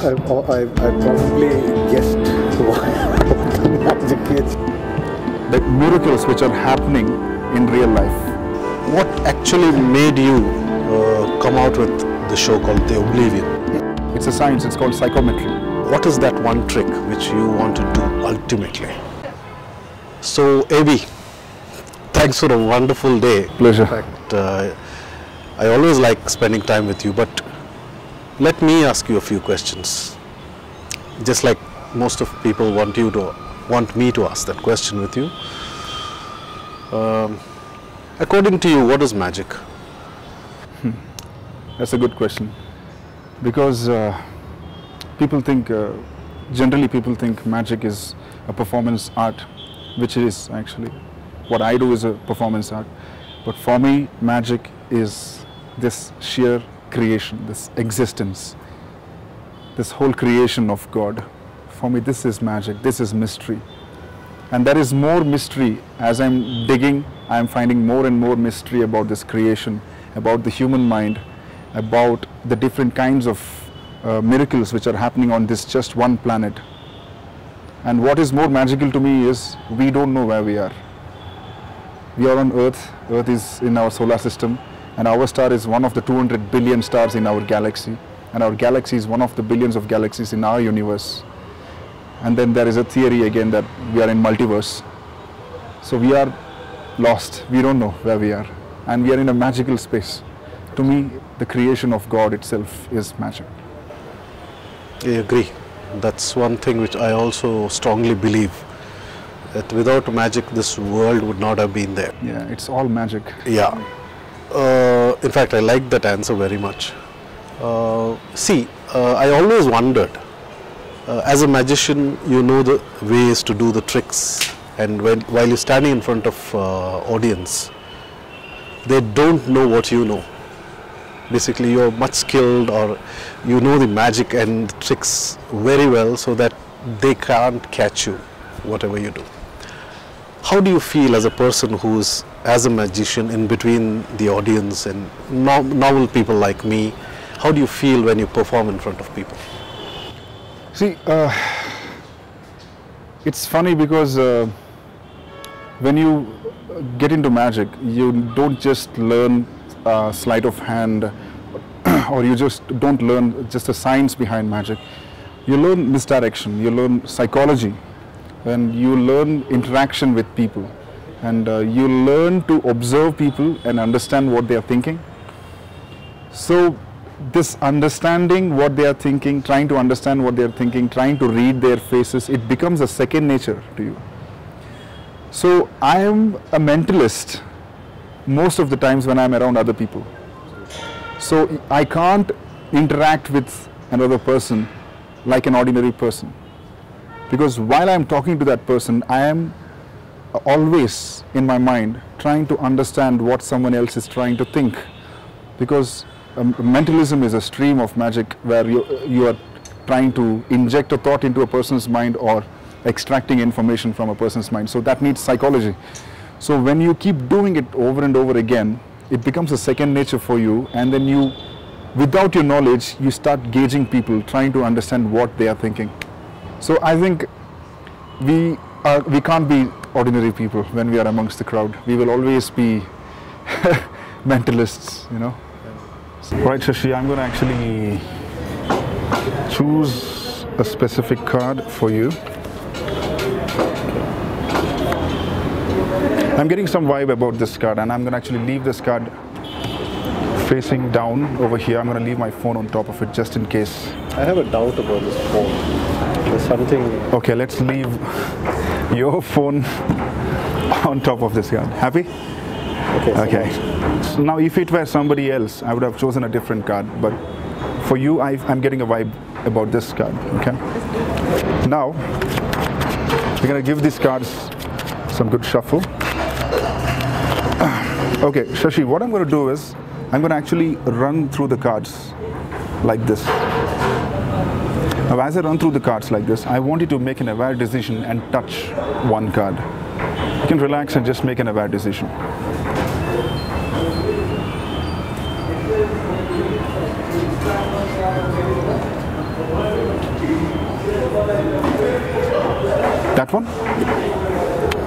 I probably guessed what magic is. The miracles which are happening in real life. What actually made you come out with the show called The Oblivion? It's a science, it's called psychometry. What is that one trick which you want to do ultimately? So, AB, thanks for a wonderful day. Pleasure. In fact, I always like spending time with you, but let me ask you a few questions. Just like most of people want me to ask that question with you. According to you, what is magic? That's a good question. Because generally people think magic is a performance art, which it is actually. What I do is a performance art. But for me, magic is this sheer creation, this existence, this whole creation of God. For me, this is magic, this is mystery. And there is more mystery. As I'm digging, I'm finding more and more mystery about this creation, about the human mind, about the different kinds of miracles which are happening on this just one planet. And what is more magical to me is we don't know where we are. We are on Earth. Earth is in our solar system, and our star is one of the 200 billion stars in our galaxy. And our galaxy is one of the billions of galaxies in our universe. And then there is a theory again that we are in multiverse. So we are lost. We don't know where we are. And we are in a magical space. To me, the creation of God itself is magic. I agree. That's one thing which I also strongly believe. That without magic, this world would not have been there. Yeah, it's all magic. Yeah. In fact, I like that answer very much. I always wondered, as a magician, you know the ways to do the tricks, and while you're standing in front of audience, they don't know what you know. Basically, you're much skilled, or you know the magic and the tricks very well, so that they can't catch you, whatever you do. How do you feel as a person who's, as a magician, in between the audience and novel people like me? How do you feel when you perform in front of people? See, it's funny because when you get into magic, you don't just learn sleight of hand, or you just don't learn just the science behind magic. You learn misdirection, you learn psychology, and you learn interaction with people, and you learn to observe people and understand what they are thinking. So this understanding what they are thinking, trying to understand what they are thinking, trying to read their faces, it becomes a second nature to you. So I am a mentalist most of the times when I am around other people. So I can't interact with another person like an ordinary person. Because while I am talking to that person, I am always in my mind trying to understand what someone else is trying to think. Because mentalism is a stream of magic where you are trying to inject a thought into a person's mind or extracting information from a person's mind. So that needs psychology. So when you keep doing it over and over again, it becomes a second nature for you, and then you, without your knowledge, you start gauging people, trying to understand what they are thinking. So I think we can't be ordinary people when we are amongst the crowd. We will always be mentalists, you know. Right, Shashi, I'm going to actually choose a specific card for you. I'm getting some vibe about this card, and I'm going to actually leave this card facing down over here. I'm going to leave my phone on top of it just in case. I have a doubt about this phone. There's something... Okay, let's leave your phone on top of this card. Happy? Okay. So now if it were somebody else, I would have chosen a different card, but for you, I'm getting a vibe about this card, okay? Now, we're going to give these cards some good shuffle. Okay, Shashi, what I'm going to do is, I'm going to actually run through the cards like this. Now, as I run through the cards like this, I want you to make an aware decision and touch one card. You can relax and just make an aware decision. That one?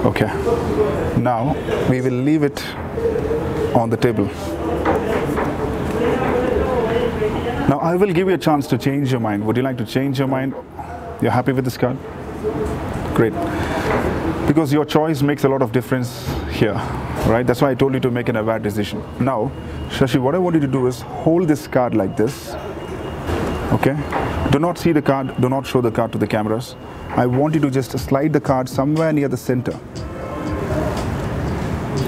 Okay. Now we will leave it on the table. Now I will give you a chance to change your mind. Would you like to change your mind? You're happy with this card? Great. Because your choice makes a lot of difference here, right? That's why I told you to make an aware decision. Now, Shashi, what I want you to do is hold this card like this. Okay? Do not see the card, do not show the card to the cameras. I want you to just slide the card somewhere near the center.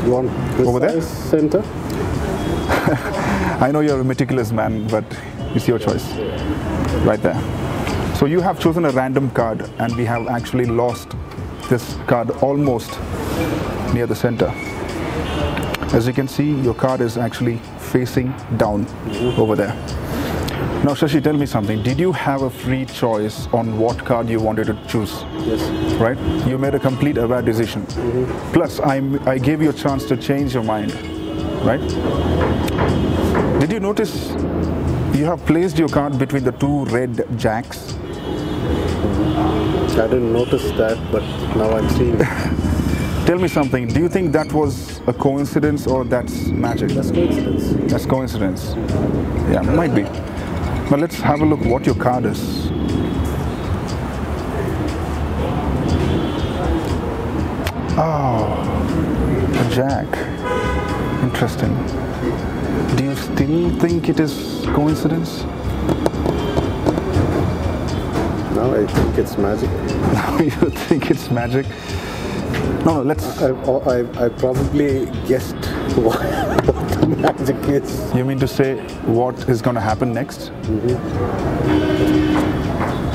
You want this over there? Center? I know you're a meticulous man, but it's your choice. Right there. So you have chosen a random card and we have actually lost this card almost near the center. As you can see, your card is actually facing down over there. Now Shashi, tell me something. Did you have a free choice on what card you wanted to choose? Yes. Right? You made a complete aware decision. Plus, I gave you a chance to change your mind. Right? Did you notice you have placed your card between the two red jacks? I didn't notice that, but now I'm seeing it. Tell me something. Do you think that was a coincidence or that's magic? That's coincidence. That's coincidence. Yeah, might be. But let's have a look what your card is. Oh, a jack. Interesting. Do you still think it is coincidence? Now I think it's magic. Now you think it's magic? No, let's... I probably guessed what the magic is. You mean to say what is going to happen next?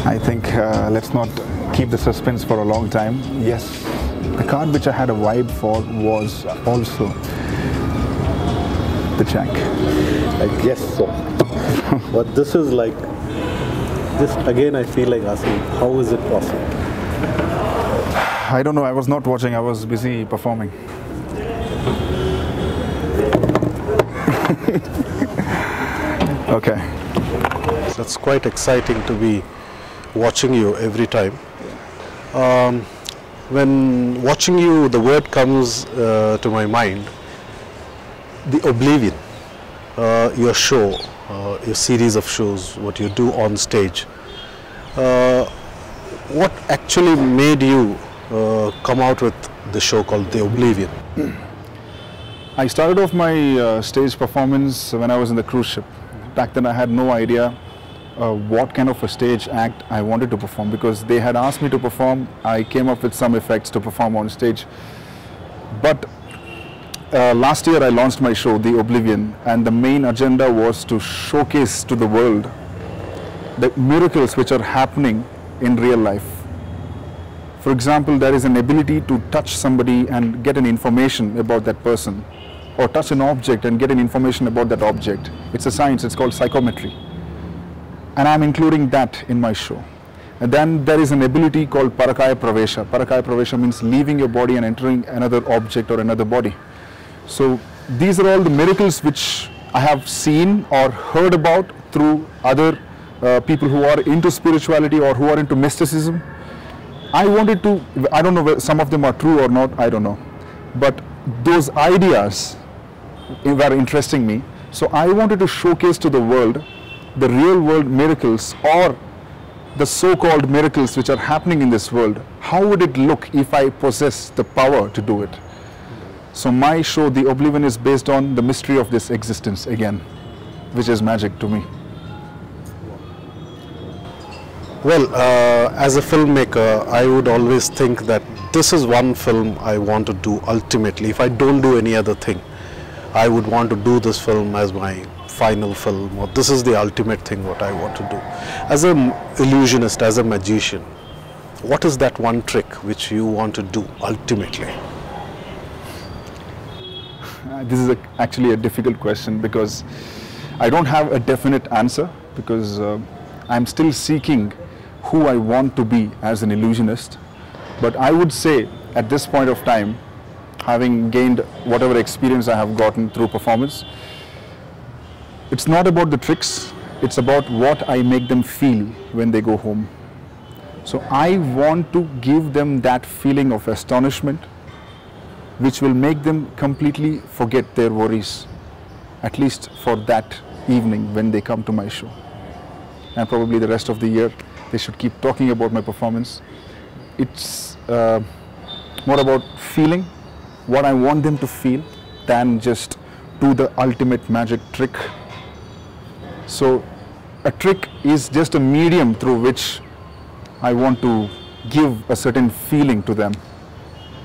I think let's not keep the suspense for a long time. Yes, the card which I had a vibe for was also the jack. I guess so. But this is like, this again I feel like asking, how is it possible? I don't know, I was not watching, I was busy performing. Okay. That's quite exciting to be watching you every time. When watching you, the word comes to my mind, the oblivion, your show, your series of shows, what you do on stage. What actually made you come out with the show called The Oblivion? I started off my stage performance when I was in the cruise ship. Back then I had no idea what kind of a stage act I wanted to perform, because they had asked me to perform. I came up with some effects to perform on stage. But last year I launched my show, The Oblivion, and the main agenda was to showcase to the world the miracles which are happening in real life. For example, there is an ability to touch somebody and get an information about that person, or touch an object and get an information about that object. It's a science, it's called psychometry. And I'm including that in my show. And then there is an ability called parakaya pravesha. Parakaya pravesha means leaving your body and entering another object or another body. So these are all the miracles which I have seen or heard about through other people who are into spirituality or who are into mysticism. I wanted to, I don't know whether some of them are true or not, I don't know. But those ideas were interesting me. So I wanted to showcase to the world the real world miracles, or the so-called miracles which are happening in this world. How would it look if I possess the power to do it? So my show, The Oblivion, is based on the mystery of this existence again, which is magic to me. Well, as a filmmaker, I would always think that this is one film I want to do ultimately. If I don't do any other thing, I would want to do this film as my final film, or this is the ultimate thing what I want to do. As an illusionist, as a magician, what is that one trick which you want to do ultimately? This is actually a difficult question, because I don't have a definite answer, because I'm still seeking who I want to be as an illusionist. But I would say at this point of time, having gained whatever experience I have gotten through performance, it's not about the tricks, it's about what I make them feel when they go home. So I want to give them that feeling of astonishment, which will make them completely forget their worries, at least for that evening when they come to my show. And probably the rest of the year, they should keep talking about my performance. It's more about feeling what I want them to feel than just do the ultimate magic trick. So a trick is just a medium through which I want to give a certain feeling to them.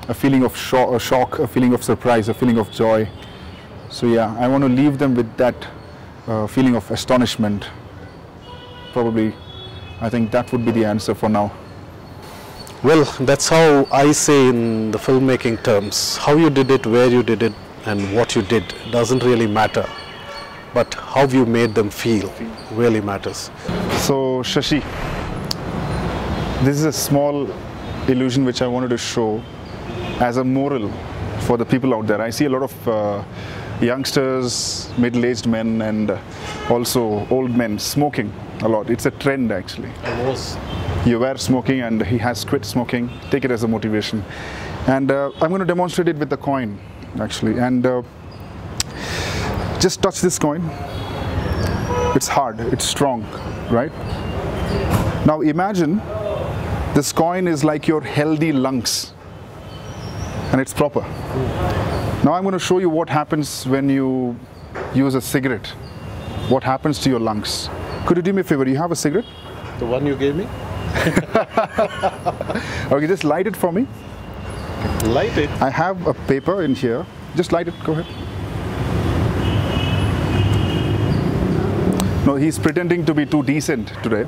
A feeling of shock, a feeling of surprise, a feeling of joy. So yeah, I want to leave them with that feeling of astonishment. Probably, I think that would be the answer for now. Well, that's how I say in the filmmaking terms. How you did it, where you did it, and what you did doesn't really matter. But how you made them feel really matters. So Shashi, this is a small illusion which I wanted to show as a moral for the people out there. I see a lot of youngsters, middle-aged men, and also old men smoking a lot. It's a trend actually. You were smoking and he has quit smoking. Take it as a motivation. And I'm going to demonstrate it with the coin actually. And just touch this coin. It's hard, it's strong, right? Now imagine this coin is like your healthy lungs and it's proper. Now I'm going to show you what happens when you use a cigarette. What happens to your lungs. Could you do me a favor? You have a cigarette? The one you gave me? Okay, just light it for me. Light it? I have a paper in here. Just light it, go ahead. No, he's pretending to be too decent today.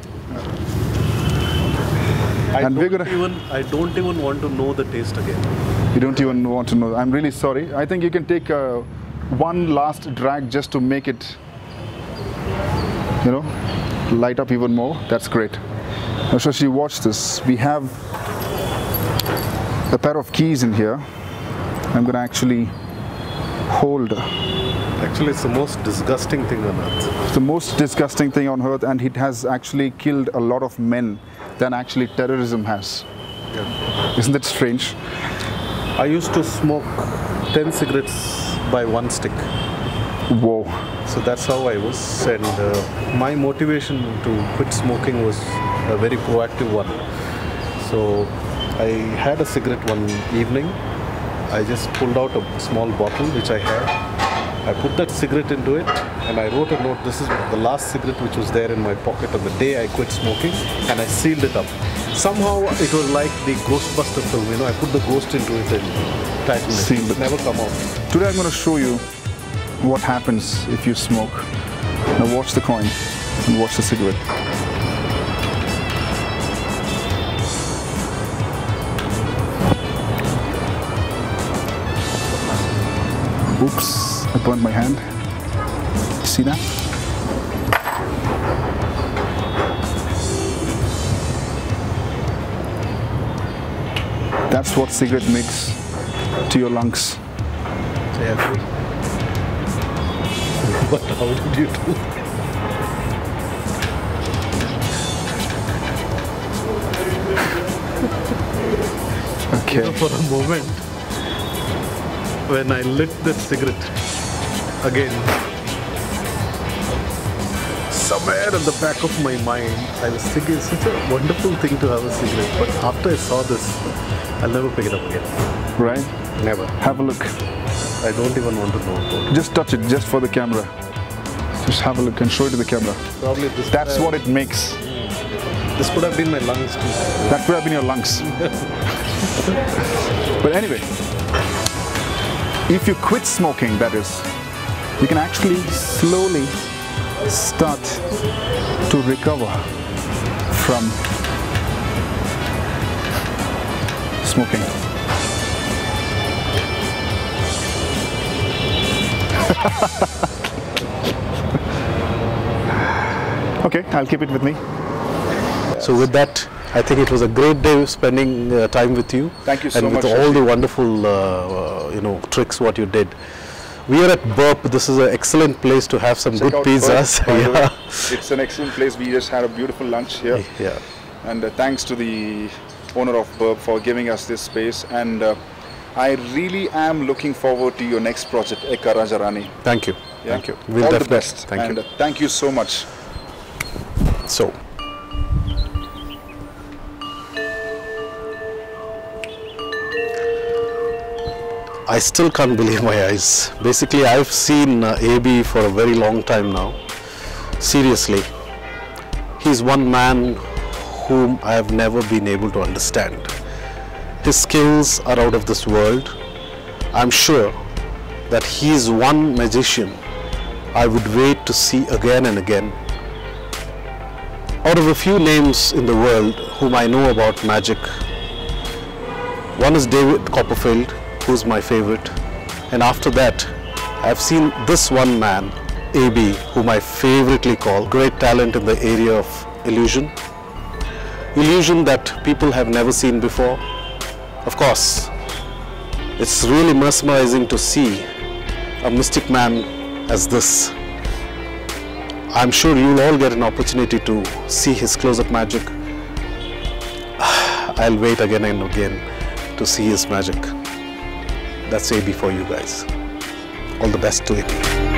I don't even want to know the taste again. You don't even want to know. I'm really sorry. I think you can take one last drag just to make it, you know, light up even more. That's great. Now Shashi, watch this. We have a pair of keys in here. I'm going to actually hold. Actually, it's the most disgusting thing on earth. It's the most disgusting thing on earth, and it has actually killed a lot of men than actually terrorism has. Yeah. Isn't that strange? I used to smoke 10 cigarettes by one stick. Whoa. So that's how I was, and my motivation to quit smoking was a very proactive one. So I had a cigarette one evening. I just pulled out a small bottle which I had. I put that cigarette into it and I wrote a note. This is the last cigarette which was there in my pocket on the day I quit smoking, and I sealed it up. Somehow it was like the Ghostbuster film, you know, I put the ghost into it and tightened it. Sealed it. Never come out. Today I'm going to show you what happens if you smoke. Now watch the coin and watch the cigarette. Oops, I burned my hand. See that? That's what cigarette makes to your lungs. Yeah. But how did you do? Okay. For a moment, when I lit that cigarette again, somewhere at the back of my mind, I was thinking it's such a wonderful thing to have a cigarette. But after I saw this, I'll never pick it up again. Right? Never. Have a look. I don't even want to know about it. Just touch it, just for the camera. Just have a look and show it to the camera. Probably this. That's what it makes. This could have been my lungs too. That could have been your lungs. But anyway, if you quit smoking, that is, you can actually slowly start to recover from smoking. Okay, I'll keep it with me. So with that, I think it was a great day spending time with you. Thank you so much. And with all the wonderful, tricks what you did. We are at Burp. This is an excellent place to have some good pizzas. Yeah. It's an excellent place. We just had a beautiful lunch here. Yeah. And thanks to the owner of Burb for giving us this space. And I really am looking forward to your next project, Eka Rajarani. Thank you. Yeah? Thank you. We'll All the definitely- best. Thank and you. Thank you so much. So, I still can't believe my eyes. Basically, I've seen AB for a very long time now. Seriously, he's one man whom I have never been able to understand. His skills are out of this world. I'm sure that he's one magician I would wait to see again and again. Out of a few names in the world whom I know about magic, one is David Copperfield, who's my favorite, and after that I've seen this one man, AB, whom I favoritely call great talent in the area of illusion that people have never seen before. Of course, it's really mesmerizing to see a mystic man as this. I'm sure you'll all get an opportunity to see his close-up magic. I'll wait again and again to see his magic. That's AB for you guys. All the best to AB.